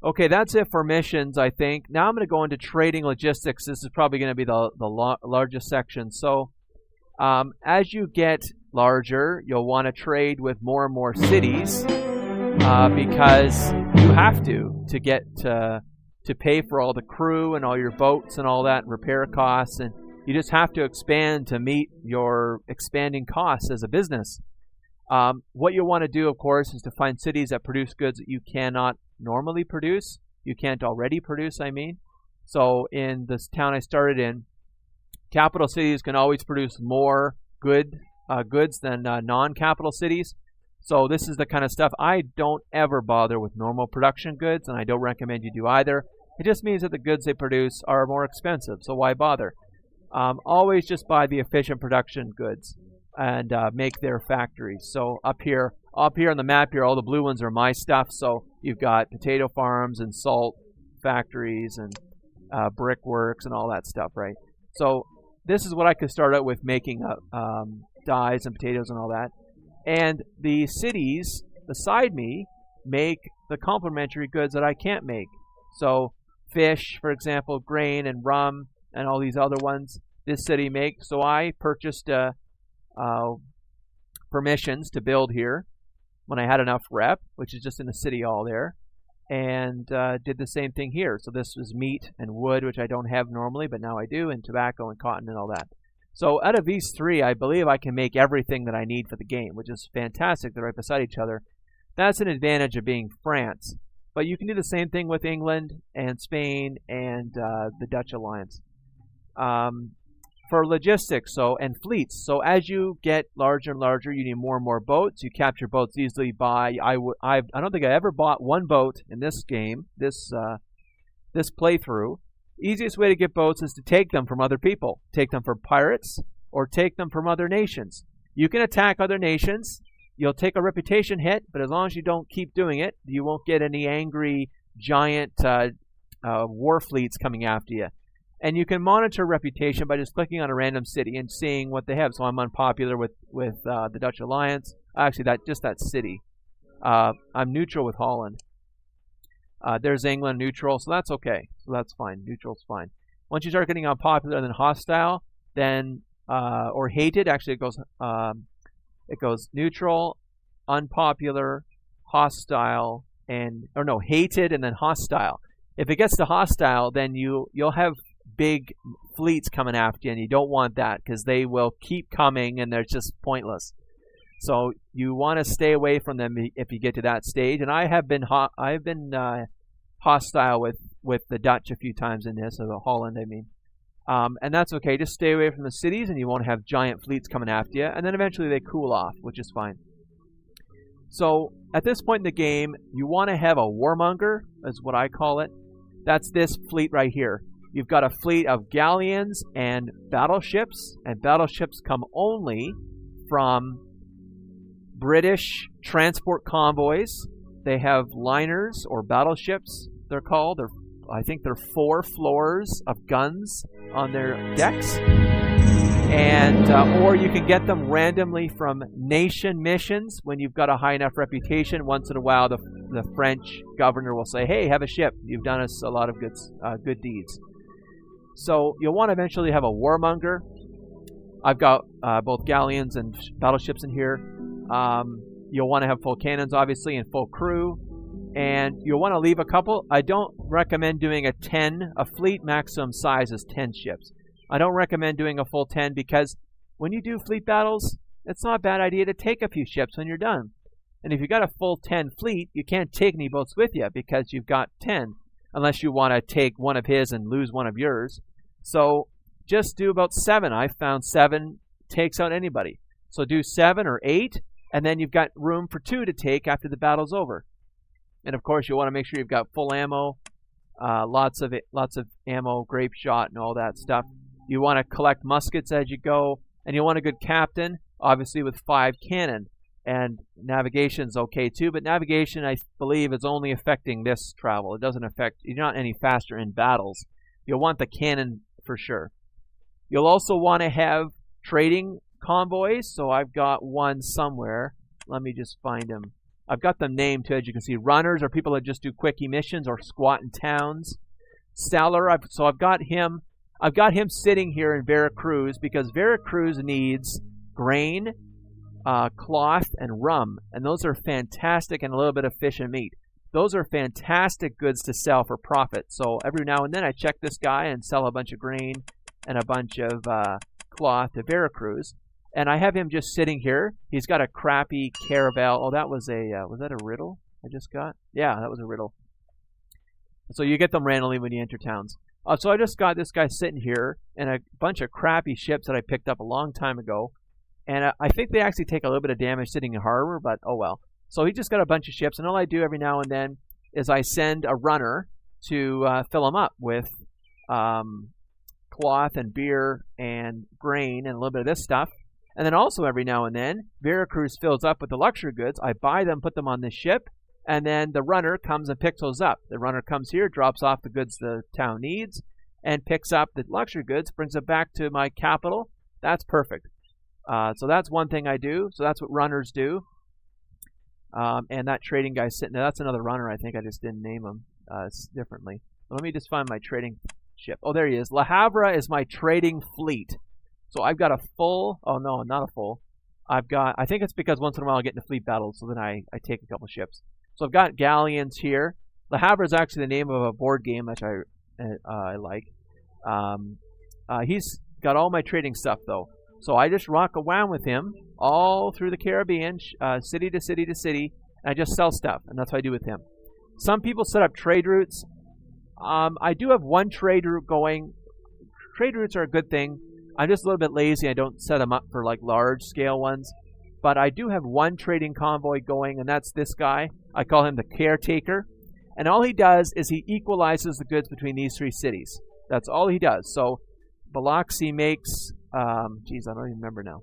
Okay, that's it for missions, I think. Now I'm going to go into trading logistics. This is probably going to be the largest section. So as you get larger, you'll want to trade with more and more cities because you have to get to pay for all the crew and all your boats and all that and repair costs, and you just have to expand to meet your expanding costs as a business. What you want to do, of course, is to find cities that produce goods that you cannot normally produce. You can't already produce, I mean. So in this town I started in, capital cities can always produce more goods than non-capital cities. So this is the kind of stuff I don't ever bother with normal production goods, and I don't recommend you do either. It just means that the goods they produce are more expensive, so why bother? Always just buy the efficient production goods and make their factories. So up here on the map here, all the blue ones are my stuff. So you've got potato farms and salt factories and brickworks and all that stuff, right? So this is what I could start out with, making dyes and potatoes and all that. And the cities beside me make the complementary goods that I can't make. So fish, for example, grain and rum and all these other ones this city makes. So I purchased permissions to build here when I had enough rep, which is just in the city hall there, and did the same thing here. So this was meat and wood, which I don't have normally, but now I do, and tobacco and cotton and all that. So out of these three, I believe I can make everything that I need for the game, which is fantastic. They're right beside each other. That's an advantage of being France. But you can do the same thing with England and Spain and the Dutch alliance. For logistics, and fleets. So as you get larger and larger, you need more and more boats. You capture boats easily by I don't think I ever bought one boat in this game, this playthrough. Easiest way to get boats is to take them from other people. Take them from pirates or take them from other nations. You can attack other nations. You'll take a reputation hit, but as long as you don't keep doing it, you won't get any angry giant war fleets coming after you. And you can monitor reputation by just clicking on a random city and seeing what they have. So I'm unpopular with the Dutch Alliance. Actually, that city. I'm neutral with Holland. There's England neutral, so that's okay. So that's fine. Neutral's fine. Once you start getting unpopular, then hostile, then or hated. Actually, it goes neutral, unpopular, hostile, hated, and then hostile. If it gets to hostile, then you'll have big fleets coming after you, and you don't want that because they will keep coming and they're just pointless. So you want to stay away from them if you get to that stage. And I have been hostile with the Dutch a few times in this, or the Holland, I mean. And that's okay. Just stay away from the cities, and you won't have giant fleets coming after you. And then eventually they cool off, which is fine. So at this point in the game, you want to have a warmonger, is what I call it. That's this fleet right here. You've got a fleet of galleons and battleships come only from British transport convoys. They have liners or battleships, they're called. I think they're 4 floors of guns on their decks. And or you can get them randomly from nation missions when you've got a high enough reputation. Once in a while, the French governor will say, "Hey, have a ship. You've done us a lot of good deeds." So you'll want to eventually have a warmonger. I've got both galleons and battleships in here. You'll want to have full cannons, obviously, and full crew. And you'll want to leave a couple. I don't recommend doing a fleet maximum size is 10 ships. I don't recommend doing a full 10 because when you do fleet battles, it's not a bad idea to take a few ships when you're done. And if you've got a full 10 fleet, you can't take any boats with you because you've got 10. Unless you want to take one of his and lose one of yours. So just do about 7. I found 7 takes out anybody. So do 7 or 8, and then you've got room for 2 to take after the battle's over. And of course, you want to make sure you've got full ammo, lots of ammo, grape shot, and all that stuff. You want to collect muskets as you go, and you want a good captain, obviously with 5 cannon. And navigation's okay too, but navigation, I believe, is only affecting this travel. It doesn't affect, you're not any faster in battles. You'll want the cannon for sure. You'll also want to have trading convoys. So I've got one somewhere. Let me just find him. I've got them named too, as you can see. Runners are people that just do quickie missions or squat in towns. Seller, I've got him sitting here in Veracruz because Veracruz needs grain, cloth, and rum, and those are fantastic, and a little bit of fish and meat. Those are fantastic goods to sell for profit. So every now and then I check this guy and sell a bunch of grain and a bunch of cloth to Veracruz. And I have him just sitting here. He's got a crappy Caravel. Oh, that was that a riddle I just got? Yeah, that was a riddle. So you get them randomly when you enter towns. So I just got this guy sitting here and a bunch of crappy ships that I picked up a long time ago. And I think they actually take a little bit of damage sitting in harbor, but oh well. So he just got a bunch of ships, and all I do every now and then is I send a runner to fill them up with cloth and beer and grain and a little bit of this stuff. And then also every now and then, Veracruz fills up with the luxury goods. I buy them, put them on this ship, and then the runner comes and picks those up. The runner comes here, drops off the goods the town needs, and picks up the luxury goods, brings it back to my capital. That's perfect. So that's one thing I do. So that's what runners do. And that trading guy's sitting there. That's another runner, I think. I just didn't name him differently. Let me just find my trading ship. Oh, there he is. La Havra is my trading fleet. So I've got a full, oh no, not a full. I think it's because once in a while I get into fleet battles, so then I take a couple ships. So I've got galleons here. La Havra is actually the name of a board game, which I like. He's got all my trading stuff though. So I just rock around with him all through the Caribbean, city to city to city, and I just sell stuff, and that's what I do with him. Some people set up trade routes. I do have one trade route going. Trade routes are a good thing. I'm just a little bit lazy. I don't set them up for like large scale ones. But I do have one trading convoy going, and that's this guy. I call him the caretaker. And all he does is he equalizes the goods between these three cities. That's all he does. So Biloxi makes, I don't even remember now.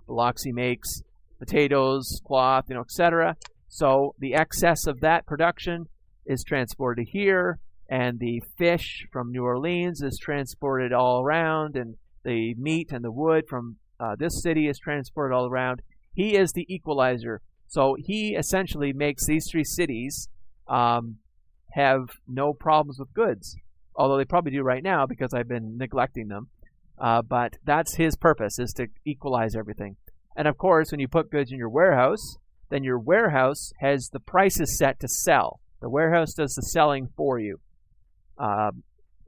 Biloxi makes potatoes, cloth, etc. So the excess of that production is transported here, and the fish from New Orleans is transported all around, and the meat and the wood from this city is transported all around. He is the equalizer. So he essentially makes these three cities have no problems with goods. Although they probably do right now because I've been neglecting them. But that's his purpose, is to equalize everything. And of course, when you put goods in your warehouse, then your warehouse has the prices set to sell. The warehouse does the selling for you.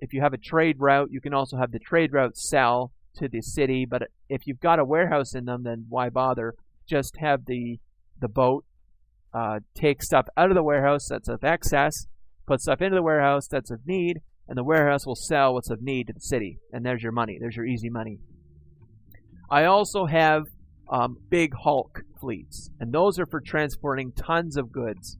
If you have a trade route, you can also have the trade route sell to the city. But if you've got a warehouse in them, then why bother? Just have the boat take stuff out of the warehouse that's of excess, put stuff into the warehouse that's of need, and the warehouse will sell what's of need to the city. And there's your money. There's your easy money. I also have big hulk fleets, and those are for transporting tons of goods.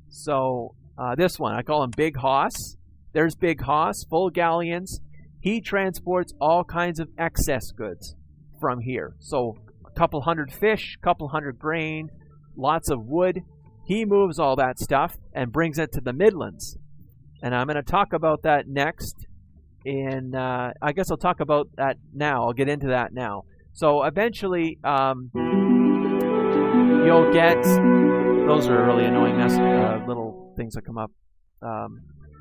So this one, I call him Big Hoss. There's Big Hoss, full galleons. He transports all kinds of excess goods from here. So a couple hundred fish, couple hundred grain, lots of wood. He moves all that stuff and brings it to the Midlands. And I'm going to talk about that next. I guess I'll talk about that now. I'll get into that now. So eventually, you'll get, those are really annoying little things that come up.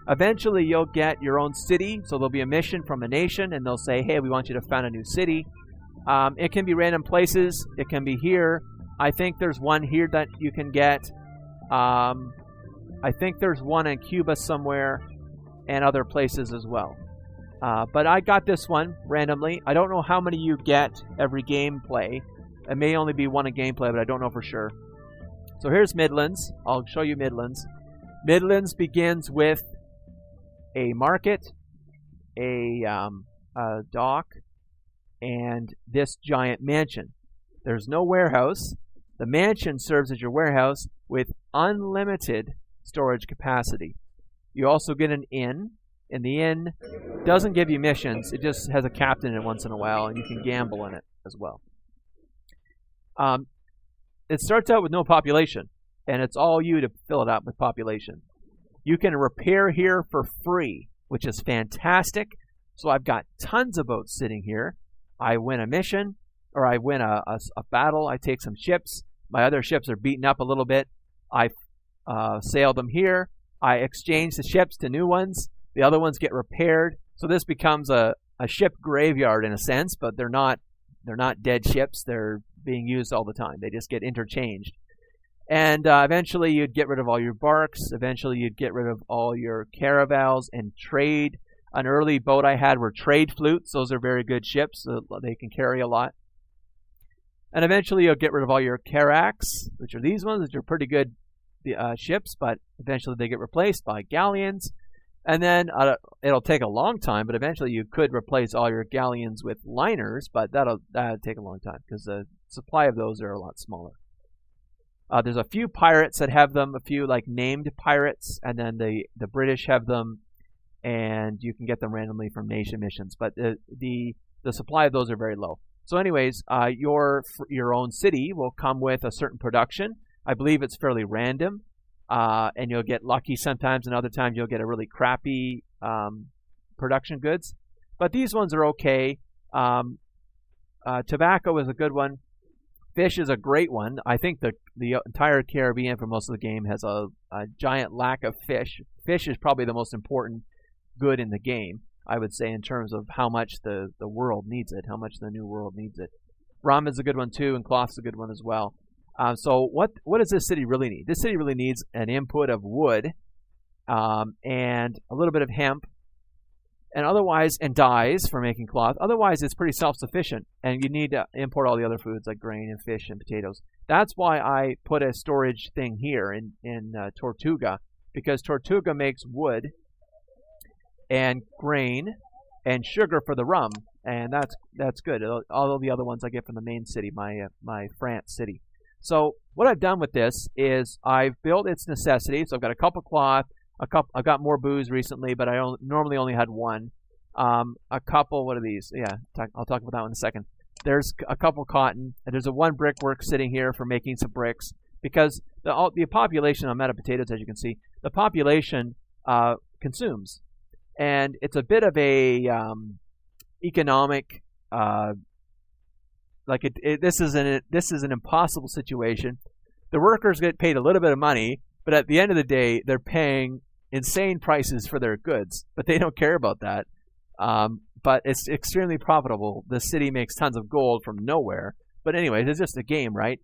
Eventually, you'll get your own city. So there'll be a mission from a nation, and they'll say, hey, we want you to found a new city. It can be random places. It can be here. I think there's one here that you can get. I think there's one in Cuba somewhere and other places as well. But I got this one randomly. I don't know how many you get every gameplay. It may only be one in gameplay, but I don't know for sure. So here's Midlands. I'll show you Midlands. Midlands begins with a market, a dock, and this giant mansion. There's no warehouse. The mansion serves as your warehouse with unlimited storage capacity. You also get an inn, and the inn doesn't give you missions. It just has a captain in it once in a while, and you can gamble in it as well. It starts out with no population, and it's all you to fill it up with population. You can repair here for free, which is fantastic. So I've got tons of boats sitting here. I win a mission, or I win a battle. I take some ships. My other ships are beaten up a little bit. I sail them here. I exchange the ships to new ones. The other ones get repaired. So this becomes a ship graveyard in a sense, but they're not dead ships. They're being used all the time. They just get interchanged. And eventually you'd get rid of all your barks. Eventually you'd get rid of all your caravels and trade. An early boat I had were trade flutes. Those are very good ships. They can carry a lot. And eventually you'll get rid of all your carracks, which are these ones, which are pretty good ships, but eventually they get replaced by galleons. And then it'll take a long time, but eventually you could replace all your galleons with liners, but that'll take a long time because the supply of those are a lot smaller. There's a few pirates that have them, a few like named pirates, and then the British have them, and you can get them randomly from nation missions. But the supply of those are very low. So anyways, your own city will come with a certain production. I believe it's fairly random. And you'll get lucky sometimes, and other times you'll get a really crappy production goods. But these ones are okay. Tobacco is a good one. Fish is a great one. I think the entire Caribbean for most of the game has a giant lack of fish. Fish is probably the most important good in the game, I would say, in terms of how much the world needs it, how much the new world needs it. Rum is a good one too, and cloth's a good one as well. So what does this city really need? This city really needs an input of wood and a little bit of hemp and dyes for making cloth. Otherwise, it's pretty self-sufficient, and you need to import all the other foods like grain and fish and potatoes. That's why I put a storage thing here in Tortuga, because Tortuga makes wood and grain and sugar for the rum, and that's good. All of the other ones I get from the main city, my France city. So what I've done with this is I've built its necessities. So I've got a cup of cloth. I've got more booze recently, but I normally only had one. A couple. What are these? Yeah, I'll talk about that one in a second. There's a couple cotton, and there's a one brickwork sitting here for making some bricks, because the population. I'm out of potatoes, as you can see. The population consumes, and it's a bit of a economic. This is an impossible situation. The workers get paid a little bit of money, but at the end of the day, they're paying insane prices for their goods. But they don't care about that. But it's extremely profitable. The city makes tons of gold from nowhere. But anyways, it's just a game, right?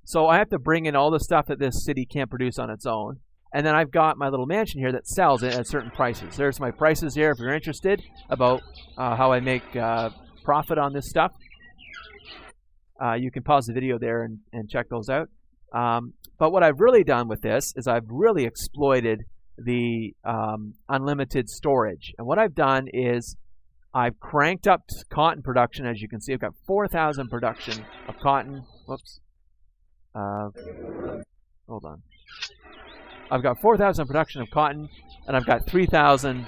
So I have to bring in all the stuff that this city can't produce on its own. And then I've got my little mansion here that sells it at certain prices. There's my prices here if you're interested about how I make profit on this stuff. You can pause the video there and check those out. But what I've really done with this is I've really exploited the unlimited storage. And what I've done is I've cranked up cotton production. As you can see, I've got 4,000 production of cotton. Whoops. Hold on. I've got 4,000 production of cotton, and I've got 3,000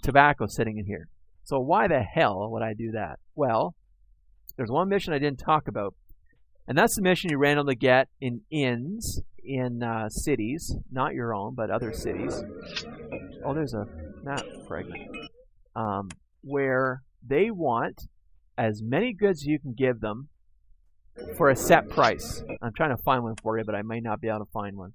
tobacco sitting in here. So why the hell would I do that? Well, there's one mission I didn't talk about, and that's the mission you randomly get in inns in cities, not your own, but other cities. Oh, there's a map fragment. Where they want as many goods as you can give them for a set price. I'm trying to find one for you, but I may not be able to find one.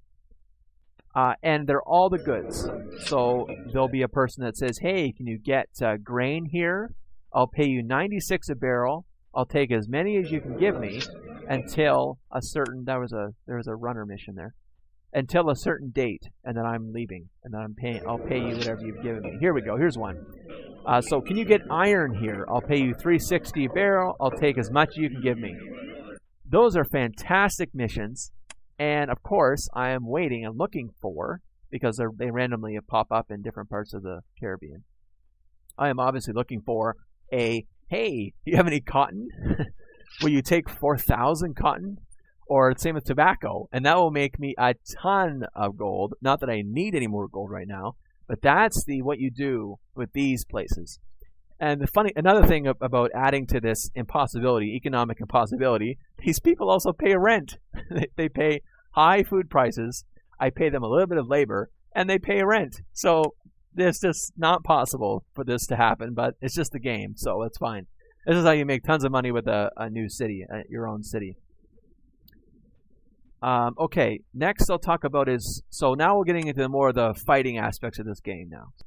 And they're all the goods. So there'll be a person that says, hey, can you get grain here? I'll pay you 96 a barrel. I'll take as many as you can give me until a certain, there was a runner mission there, until a certain date, and then I'm leaving, and then I'll pay you whatever you've given me. Here we go. Here's one. So can you get iron here? I'll pay you 360 a barrel. I'll take as much as you can give me. Those are fantastic missions, and of course I am waiting and looking for, because they randomly pop up in different parts of the Caribbean. I am obviously looking for a, hey, do you have any cotton? Will you take 4,000 cotton? Or same with tobacco, and that will make me a ton of gold. Not that I need any more gold right now, but that's what you do with these places. And another thing about adding to this impossibility, economic impossibility, these people also pay rent. They pay high food prices. I pay them a little bit of labor, and they pay rent. So it's just not possible for this to happen, but it's just the game, so it's fine. This is how you make tons of money with a new city, your own city. Okay, next I'll talk about is, so now we're getting into more of the fighting aspects of this game now.